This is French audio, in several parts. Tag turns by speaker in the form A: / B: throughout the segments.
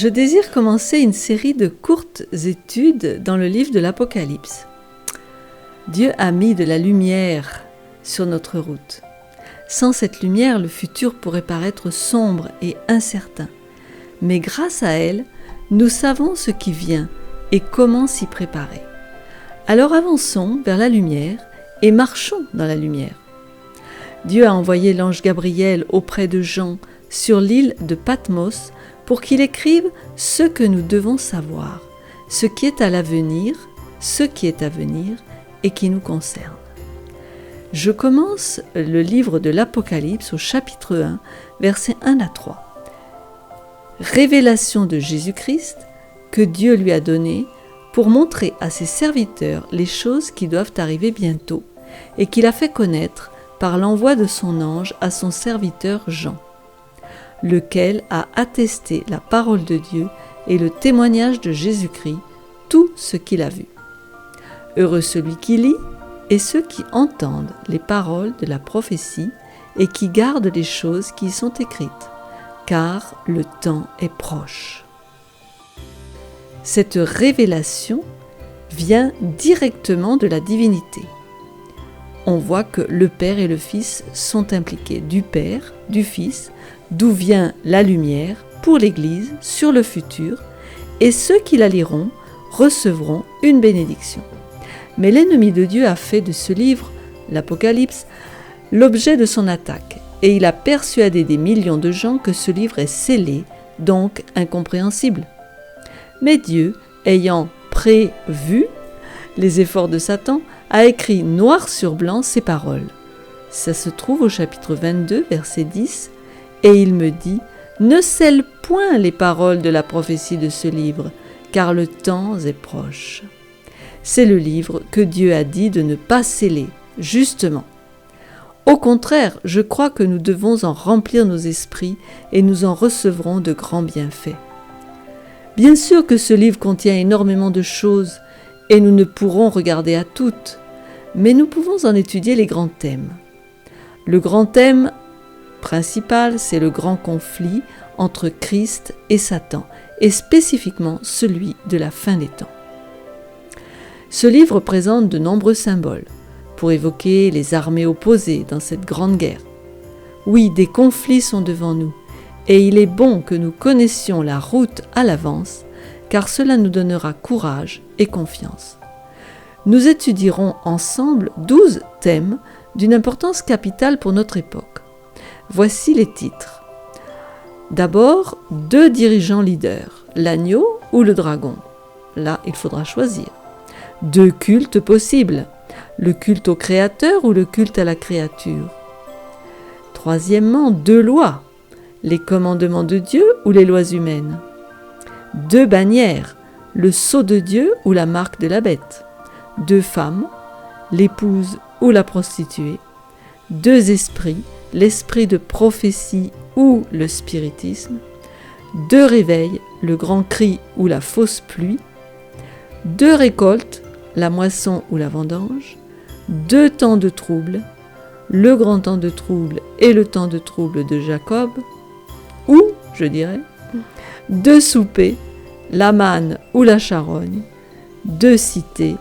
A: Je désire commencer une série de courtes études dans le livre de l'Apocalypse. Dieu a mis de la lumière sur notre route. Sans cette lumière, le futur pourrait paraître sombre et incertain. Mais grâce à elle, nous savons ce qui vient et comment s'y préparer. Alors avançons vers la lumière et marchons dans la lumière. Dieu a envoyé l'ange Gabriel auprès de Jean sur l'île de Patmos pour qu'il écrive ce que nous devons savoir, ce qui est à l'avenir, ce qui est à venir et qui nous concerne. Je commence le livre de l'Apocalypse au chapitre 1, versets 1 à 3. Révélation de Jésus-Christ que Dieu lui a donnée pour montrer à ses serviteurs les choses qui doivent arriver bientôt et qu'il a fait connaître par l'envoi de son ange à son serviteur Jean, lequel a attesté la parole de Dieu et le témoignage de Jésus-Christ, tout ce qu'il a vu. Heureux celui qui lit et ceux qui entendent les paroles de la prophétie et qui gardent les choses qui y sont écrites, car le temps est proche. Cette révélation vient directement de la divinité. On voit que le Père et le Fils sont impliqués, du Père, du Fils, d'où vient la lumière pour l'Église sur le futur, et ceux qui la liront recevront une bénédiction. Mais l'ennemi de Dieu a fait de ce livre, l'Apocalypse, l'objet de son attaque, et il a persuadé des millions de gens que ce livre est scellé, donc incompréhensible. Mais Dieu, ayant prévu les efforts de Satan, a écrit noir sur blanc ces paroles. Ça se trouve au chapitre 22, verset 10, et il me dit « Ne scelle point les paroles de la prophétie de ce livre, car le temps est proche. » C'est le livre que Dieu a dit de ne pas sceller, justement. Au contraire, je crois que nous devons en remplir nos esprits et nous en recevrons de grands bienfaits. Bien sûr que ce livre contient énormément de choses et nous ne pourrons regarder à toutes, mais nous pouvons en étudier les grands thèmes. Le grand thème principal, c'est le grand conflit entre Christ et Satan, et spécifiquement celui de la fin des temps. Ce livre présente de nombreux symboles pour évoquer les armées opposées dans cette grande guerre. Oui, des conflits sont devant nous, et il est bon que nous connaissions la route à l'avance, car cela nous donnera courage et confiance. Nous étudierons ensemble 12 thèmes d'une importance capitale pour notre époque. Voici les titres. D'abord, 2 dirigeants leaders, l'agneau ou le dragon. Là, il faudra choisir. 2 cultes possibles, le culte au Créateur ou le culte à la créature. Troisièmement, 2 lois, les commandements de Dieu ou les lois humaines. 2 bannières, le sceau de Dieu ou la marque de la bête. 2 femmes, l'épouse ou la prostituée. 2 esprits, l'esprit de prophétie ou le spiritisme. 2 réveils, le grand cri ou la fausse pluie. 2 récoltes, la moisson ou la vendange. 2 temps de trouble, le grand temps de trouble et le temps de trouble de Jacob. Ou, je dirais, 2 soupers, la manne ou la charogne. 2 cités,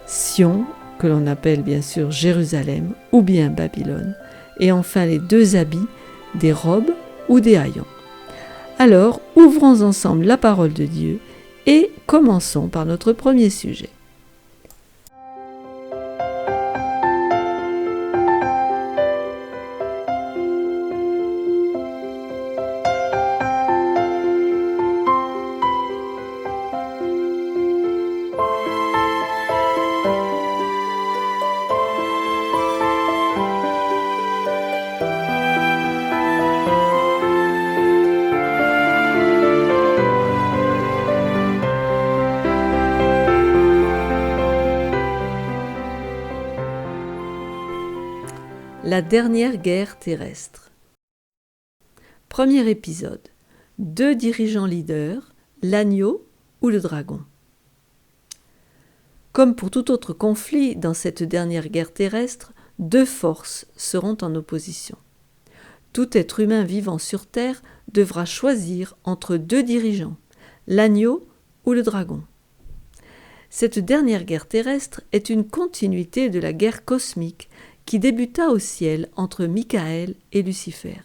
A: Sion, que l'on appelle bien sûr Jérusalem ou bien Babylone. Et enfin les 2 habits, des robes ou des haillons. Alors, ouvrons ensemble la parole de Dieu et commençons par notre premier sujet. La dernière guerre terrestre. Premier épisode. 2 dirigeants leaders, l'agneau ou le dragon. Comme pour tout autre conflit dans cette dernière guerre terrestre, 2 forces seront en opposition. Tout être humain vivant sur Terre devra choisir entre deux dirigeants, l'agneau ou le dragon. Cette dernière guerre terrestre est une continuité de la guerre cosmique qui débuta au ciel entre Michael et Lucifer.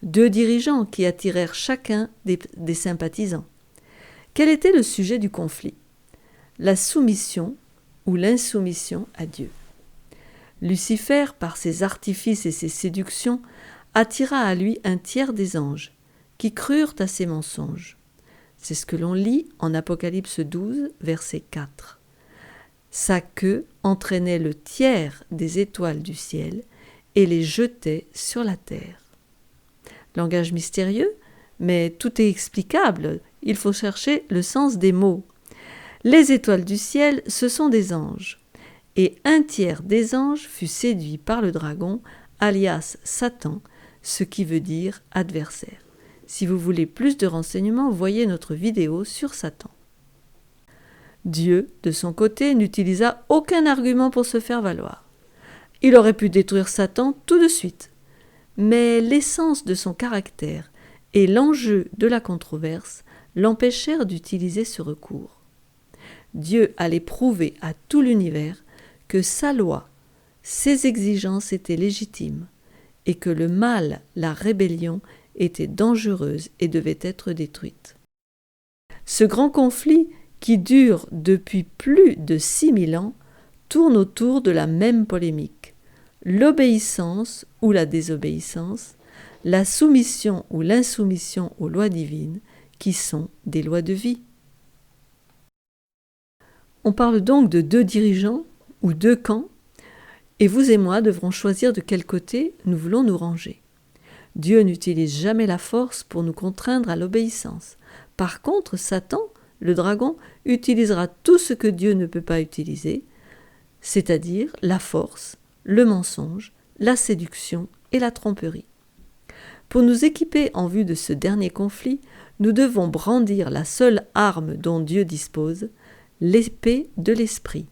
A: Deux dirigeants qui attirèrent chacun des sympathisants. Quel était le sujet du conflit ? La soumission ou l'insoumission à Dieu. Lucifer, par ses artifices et ses séductions, attira à lui un tiers des anges, qui crurent à ses mensonges. C'est ce que l'on lit en Apocalypse 12, verset 4. Sa queue entraînait le tiers des étoiles du ciel et les jetait sur la terre. Langage mystérieux, mais tout est explicable, il faut chercher le sens des mots. Les étoiles du ciel, ce sont des anges, et un tiers des anges fut séduit par le dragon, alias Satan, ce qui veut dire adversaire. Si vous voulez plus de renseignements, voyez notre vidéo sur Satan. Dieu, de son côté, n'utilisa aucun argument pour se faire valoir. Il aurait pu détruire Satan tout de suite, mais l'essence de son caractère et l'enjeu de la controverse l'empêchèrent d'utiliser ce recours. Dieu allait prouver à tout l'univers que sa loi, ses exigences étaient légitimes et que le mal, la rébellion, était dangereuse et devait être détruite. Ce grand conflit, qui dure depuis plus de 6000 ans, tourne autour de la même polémique. L'obéissance ou la désobéissance, la soumission ou l'insoumission aux lois divines, qui sont des lois de vie. On parle donc de deux dirigeants ou deux camps, et vous et moi devrons choisir de quel côté nous voulons nous ranger. Dieu n'utilise jamais la force pour nous contraindre à l'obéissance. Par contre, Satan, le dragon, utilisera tout ce que Dieu ne peut pas utiliser, c'est-à-dire la force, le mensonge, la séduction et la tromperie. Pour nous équiper en vue de ce dernier conflit, nous devons brandir la seule arme dont Dieu dispose, l'épée de l'esprit,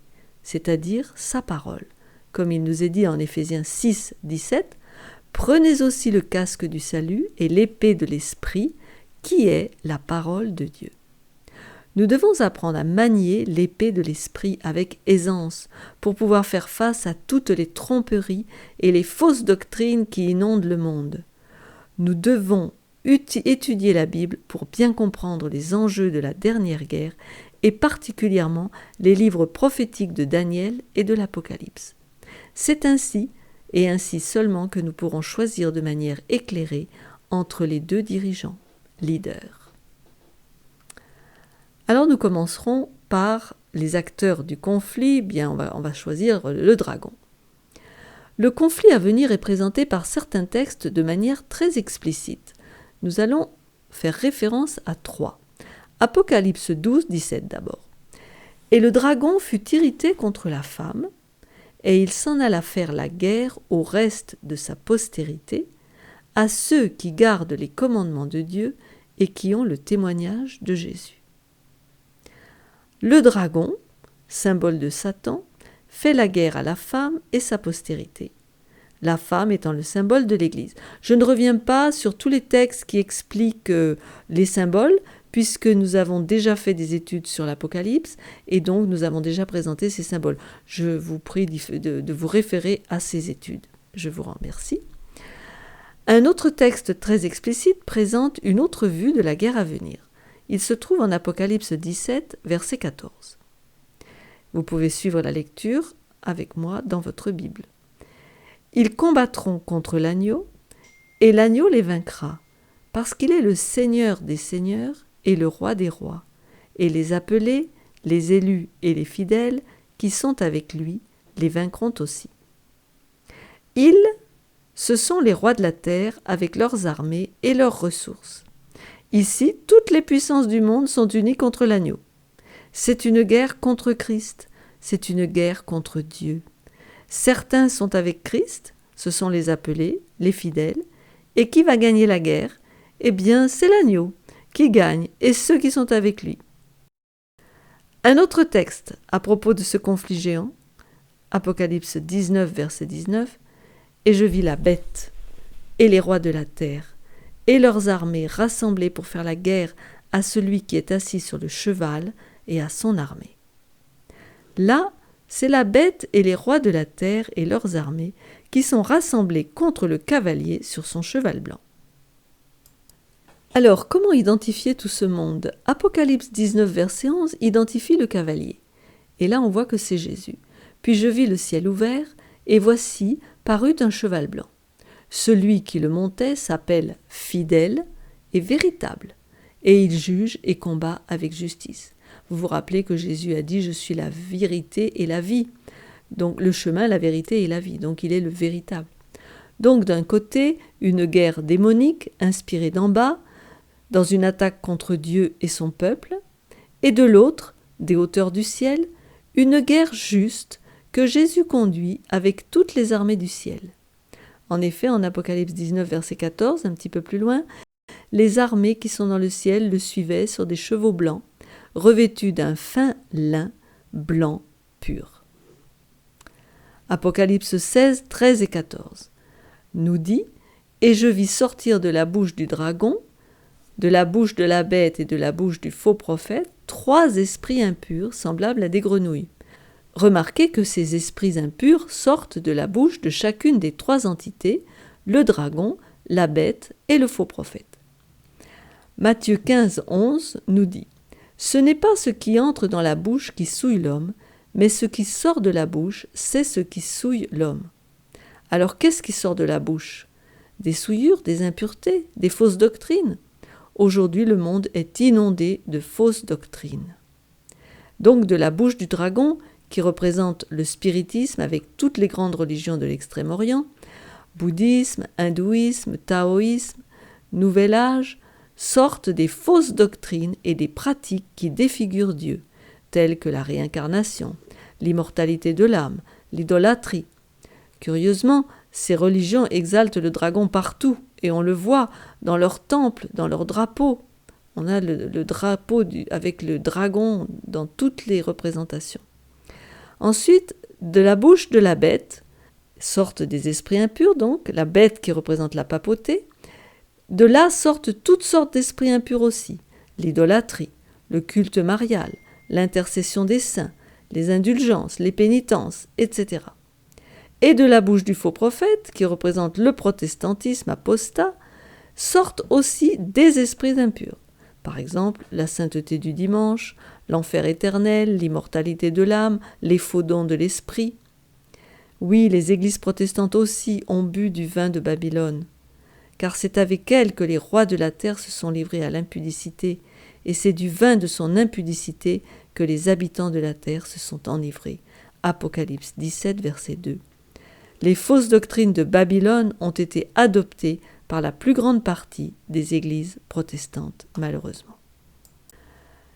A: c'est-à-dire sa parole. Comme il nous est dit en Éphésiens 6, 17, « Prenez aussi le casque du salut et l'épée de l'esprit, qui est la parole de Dieu. » Nous devons apprendre à manier l'épée de l'esprit avec aisance pour pouvoir faire face à toutes les tromperies et les fausses doctrines qui inondent le monde. Nous devons étudier la Bible pour bien comprendre les enjeux de la dernière guerre et particulièrement les livres prophétiques de Daniel et de l'Apocalypse. C'est ainsi, et ainsi seulement, que nous pourrons choisir de manière éclairée entre les deux dirigeants, leaders. Alors nous commencerons par les acteurs du conflit. Bien, on va choisir le dragon. Le conflit à venir est présenté par certains textes de manière très explicite. Nous allons faire référence à 3. Apocalypse 12, 17 d'abord. « Et le dragon fut irrité contre la femme, et il s'en alla faire la guerre au reste de sa postérité, à ceux qui gardent les commandements de Dieu et qui ont le témoignage de Jésus. » Le dragon, symbole de Satan, fait la guerre à la femme et sa postérité, la femme étant le symbole de l'Église. Je ne reviens pas sur tous les textes qui expliquent les symboles, puisque nous avons déjà fait des études sur l'Apocalypse, et donc nous avons déjà présenté ces symboles. Je vous prie de vous référer à ces études. Je vous remercie. Un autre texte très explicite présente une autre vue de la guerre à venir. Il se trouve en Apocalypse 17, verset 14. Vous pouvez suivre la lecture avec moi dans votre Bible. « Ils combattront contre l'agneau, et l'agneau les vaincra, parce qu'il est le Seigneur des seigneurs et le Roi des rois, et les appelés, les élus et les fidèles qui sont avec lui les vaincront aussi. Ils, ce sont les rois de la terre avec leurs armées et leurs ressources. Ici, toutes les puissances du monde sont unies contre l'agneau. C'est une guerre contre Christ, c'est une guerre contre Dieu. Certains sont avec Christ, ce sont les appelés, les fidèles, et qui va gagner la guerre ? Eh bien, c'est l'agneau qui gagne et ceux qui sont avec lui. Un autre texte à propos de ce conflit géant, Apocalypse 19, verset 19, « Et je vis la bête et les rois de la terre, et leurs armées rassemblées pour faire la guerre à celui qui est assis sur le cheval et à son armée. Là, c'est la bête et les rois de la terre et leurs armées qui sont rassemblés contre le cavalier sur son cheval blanc. Alors, comment identifier tout ce monde ? Apocalypse 19, verset 11, identifie le cavalier. Et là, on voit que c'est Jésus. Puis je vis le ciel ouvert, et voici, parut un cheval blanc. Celui qui le montait s'appelle Fidèle et Véritable, et il juge et combat avec justice. Vous vous rappelez que Jésus a dit « Je suis la vérité et la vie ». Donc le chemin, la vérité et la vie. Donc il est le véritable. Donc d'un côté, une guerre démonique inspirée d'en bas, dans une attaque contre Dieu et son peuple, et de l'autre, des hauteurs du ciel, une guerre juste que Jésus conduit avec toutes les armées du ciel. En effet, en Apocalypse 19, verset 14, un petit peu plus loin, les armées qui sont dans le ciel le suivaient sur des chevaux blancs, revêtus d'un fin lin blanc pur. Apocalypse 16, 13 et 14 nous dit « Et je vis sortir de la bouche du dragon, de la bouche de la bête et de la bouche du faux prophète, 3 esprits impurs semblables à des grenouilles. » Remarquez que ces esprits impurs sortent de la bouche de chacune des 3 entités, le dragon, la bête et le faux prophète. Matthieu 15, 11 nous dit « Ce n'est pas ce qui entre dans la bouche qui souille l'homme, mais ce qui sort de la bouche, c'est ce qui souille l'homme. » Alors qu'est-ce qui sort de la bouche ? Des souillures, des impuretés, des fausses doctrines. Aujourd'hui, le monde est inondé de fausses doctrines. Donc de la bouche du dragon, qui représente le spiritisme avec toutes les grandes religions de l'Extrême-Orient, bouddhisme, hindouisme, taoïsme, nouvel âge, sortent des fausses doctrines et des pratiques qui défigurent Dieu, telles que la réincarnation, l'immortalité de l'âme, l'idolâtrie. Curieusement, ces religions exaltent le dragon partout, et on le voit dans leurs temples, dans leurs drapeaux. On a le drapeau avec le dragon dans toutes les représentations. Ensuite, de la bouche de la bête, sortent des esprits impurs, donc, la bête qui représente la papauté. De là sortent toutes sortes d'esprits impurs aussi, l'idolâtrie, le culte marial, l'intercession des saints, les indulgences, les pénitences, etc. Et de la bouche du faux prophète, qui représente le protestantisme apostat, sortent aussi des esprits impurs. Par exemple, la sainteté du dimanche, l'enfer éternel, l'immortalité de l'âme, les faux dons de l'esprit. Oui, les églises protestantes aussi ont bu du vin de Babylone, car c'est avec elles que les rois de la terre se sont livrés à l'impudicité, et c'est du vin de son impudicité que les habitants de la terre se sont enivrés. Apocalypse 17, verset 2. Les fausses doctrines de Babylone ont été adoptées par la plus grande partie des églises protestantes, malheureusement.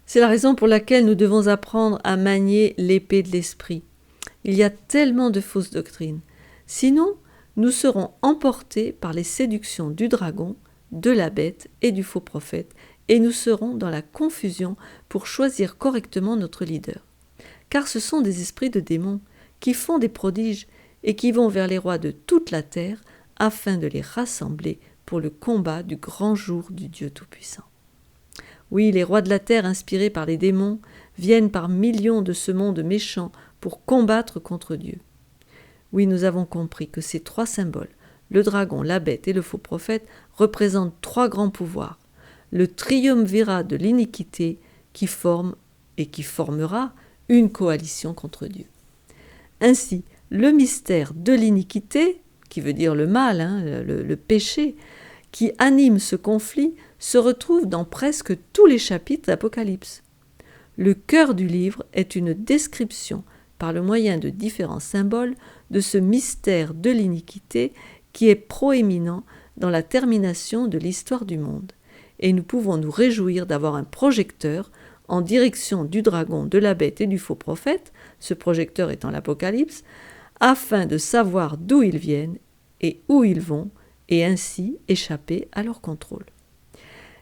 A: C'est la raison pour laquelle nous devons apprendre à manier l'épée de l'esprit. Il y a tellement de fausses doctrines. Sinon, nous serons emportés par les séductions du dragon, de la bête et du faux prophète, et nous serons dans la confusion pour choisir correctement notre leader. Car ce sont des esprits de démons qui font des prodiges et qui vont vers les rois de toute la terre afin de les rassembler pour le combat du grand jour du Dieu Tout-Puissant. Oui, les rois de la terre inspirés par les démons viennent par millions de ce monde méchant pour combattre contre Dieu. Oui, nous avons compris que ces 3 symboles, le dragon, la bête et le faux prophète, représentent 3 grands pouvoirs. Le triumvirat de l'iniquité qui forme et qui formera une coalition contre Dieu. Ainsi, le mystère de l'iniquité, qui veut dire le mal, le péché, qui anime ce conflit, se retrouve dans presque tous les chapitres d'Apocalypse. Le cœur du livre est une description, par le moyen de différents symboles, de ce mystère de l'iniquité qui est proéminent dans la termination de l'histoire du monde. Et nous pouvons nous réjouir d'avoir un projecteur en direction du dragon, de la bête et du faux prophète, ce projecteur étant l'Apocalypse, afin de savoir d'où ils viennent et où ils vont, et ainsi échapper à leur contrôle.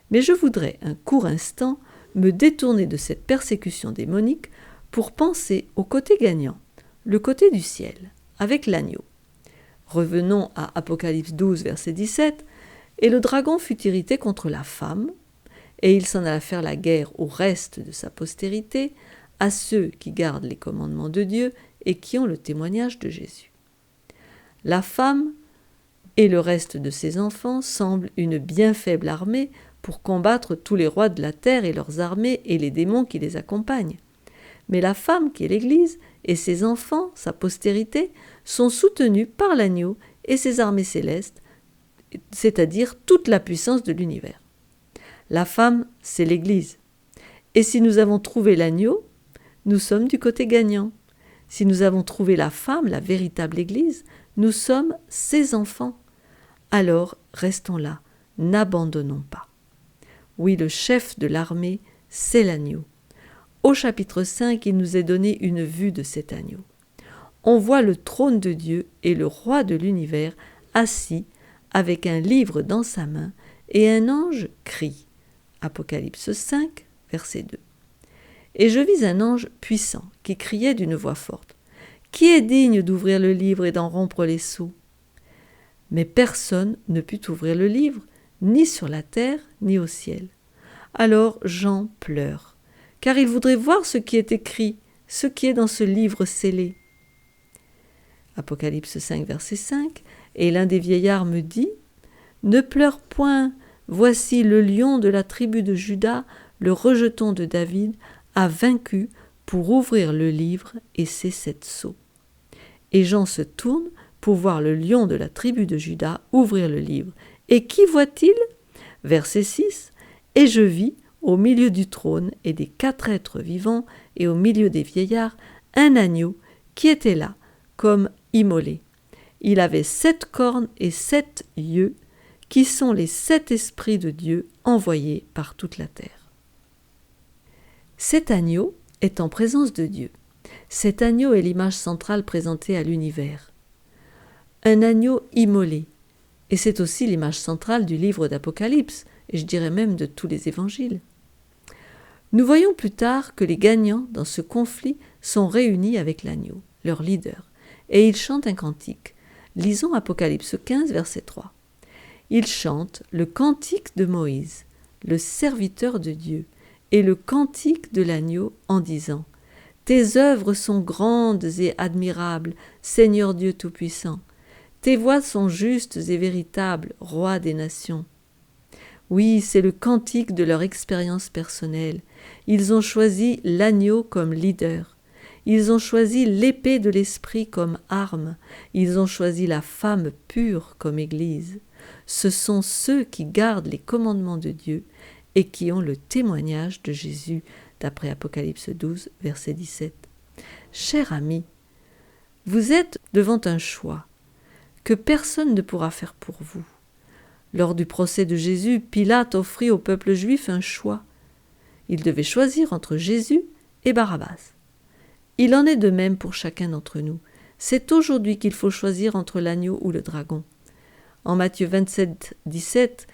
A: Mais je voudrais un court instant me détourner de cette persécution démonique pour penser au côté gagnant, le côté du ciel, avec l'agneau. Revenons à Apocalypse 12, verset 17, Et le dragon fut irrité contre la femme, et il s'en alla faire la guerre au reste de sa postérité, à ceux qui gardent les commandements de Dieu et qui ont le témoignage de Jésus. La femme et le reste de ses enfants semblent une bien faible armée pour combattre tous les rois de la terre et leurs armées et les démons qui les accompagnent. Mais la femme qui est l'Église et ses enfants, sa postérité, sont soutenus par l'agneau et ses armées célestes, c'est-à-dire toute la puissance de l'univers. La femme, c'est l'Église. Et si nous avons trouvé l'agneau, nous sommes du côté gagnant. Si nous avons trouvé la femme, la véritable Église, nous sommes ses enfants. Alors, restons là, n'abandonnons pas. Oui, le chef de l'armée, c'est l'agneau. Au chapitre 5, il nous est donné une vue de cet agneau. On voit le trône de Dieu et le roi de l'univers assis avec un livre dans sa main et un ange crie. Apocalypse 5, verset 2. Et je vis un ange puissant qui criait d'une voix forte. Qui est digne d'ouvrir le livre et d'en rompre les sceaux ? Mais personne ne put ouvrir le livre, ni sur la terre, ni au ciel. Alors Jean pleure, car il voudrait voir ce qui est écrit, ce qui est dans ce livre scellé. Apocalypse 5, verset 5, et l'un des vieillards me dit, « Ne pleure point, voici le lion de la tribu de Juda, le rejeton de David, a vaincu pour ouvrir le livre et ses 7 sceaux. » Et Jean se tourne pour voir le lion de la tribu de Juda ouvrir le livre. Et qui voit-il ? Verset 6, « Et je vis, au milieu du trône et des 4 êtres vivants, et au milieu des vieillards, un agneau qui était là, comme immolé. Il avait 7 cornes et 7 yeux, qui sont les 7 esprits de Dieu envoyés par toute la terre. » Cet agneau est en présence de Dieu. Cet agneau est l'image centrale présentée à l'univers. Un agneau immolé. Et c'est aussi l'image centrale du livre d'Apocalypse, et je dirais même de tous les évangiles. Nous voyons plus tard que les gagnants dans ce conflit sont réunis avec l'agneau, leur leader, et ils chantent un cantique. Lisons Apocalypse 15, verset 3. Ils chantent le cantique de Moïse, le serviteur de Dieu, et le cantique de l'agneau en disant « Tes œuvres sont grandes et admirables, Seigneur Dieu Tout-Puissant. Tes voies sont justes et véritables, Roi des nations. » Oui, c'est le cantique de leur expérience personnelle. Ils ont choisi l'agneau comme leader. Ils ont choisi l'épée de l'esprit comme arme. Ils ont choisi la femme pure comme église. Ce sont ceux qui gardent les commandements de Dieu et qui ont le témoignage de Jésus, d'après Apocalypse 12, verset 17. Chers amis, vous êtes devant un choix que personne ne pourra faire pour vous. Lors du procès de Jésus, Pilate offrit au peuple juif un choix. Il devait choisir entre Jésus et Barabbas. Il en est de même pour chacun d'entre nous. C'est aujourd'hui qu'il faut choisir entre l'agneau ou le dragon. En Matthieu 27, 17,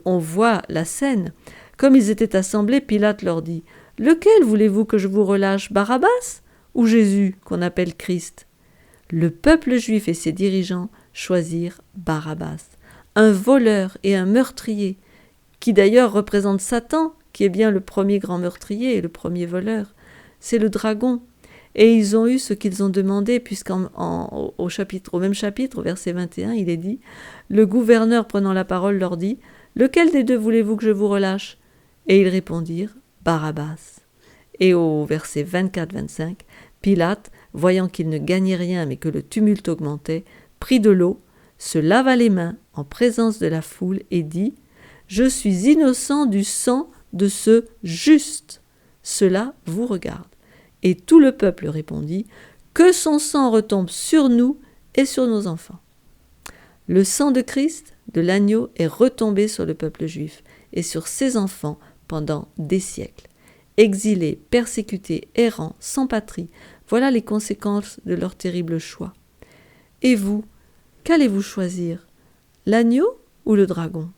A: on voit la scène. Comme ils étaient assemblés, Pilate leur dit « Lequel voulez-vous que je vous relâche, Barabbas ou Jésus, qu'on appelle Christ ?» Le peuple juif et ses dirigeants choisirent Barabbas, un voleur et un meurtrier, qui d'ailleurs représente Satan, qui est bien le premier grand meurtrier et le premier voleur. C'est le dragon. Et ils ont eu ce qu'ils ont demandé, au même chapitre, au verset 21, il est dit « Le gouverneur prenant la parole leur dit « Lequel des deux voulez-vous que je vous relâche ?» Et ils répondirent « Barabbas. » Et au verset 24-25, Pilate, voyant qu'il ne gagnait rien mais que le tumulte augmentait, prit de l'eau, se lava les mains en présence de la foule et dit « Je suis innocent du sang de ce juste. Cela vous regarde. » Et tout le peuple répondit « Que son sang retombe sur nous et sur nos enfants. » Le sang de Christ, de l'agneau, est retombé sur le peuple juif et sur ses enfants pendant des siècles. Exilés, persécutés, errants, sans patrie, voilà les conséquences de leur terrible choix. Et vous, qu'allez-vous choisir ? L'agneau ou le dragon ?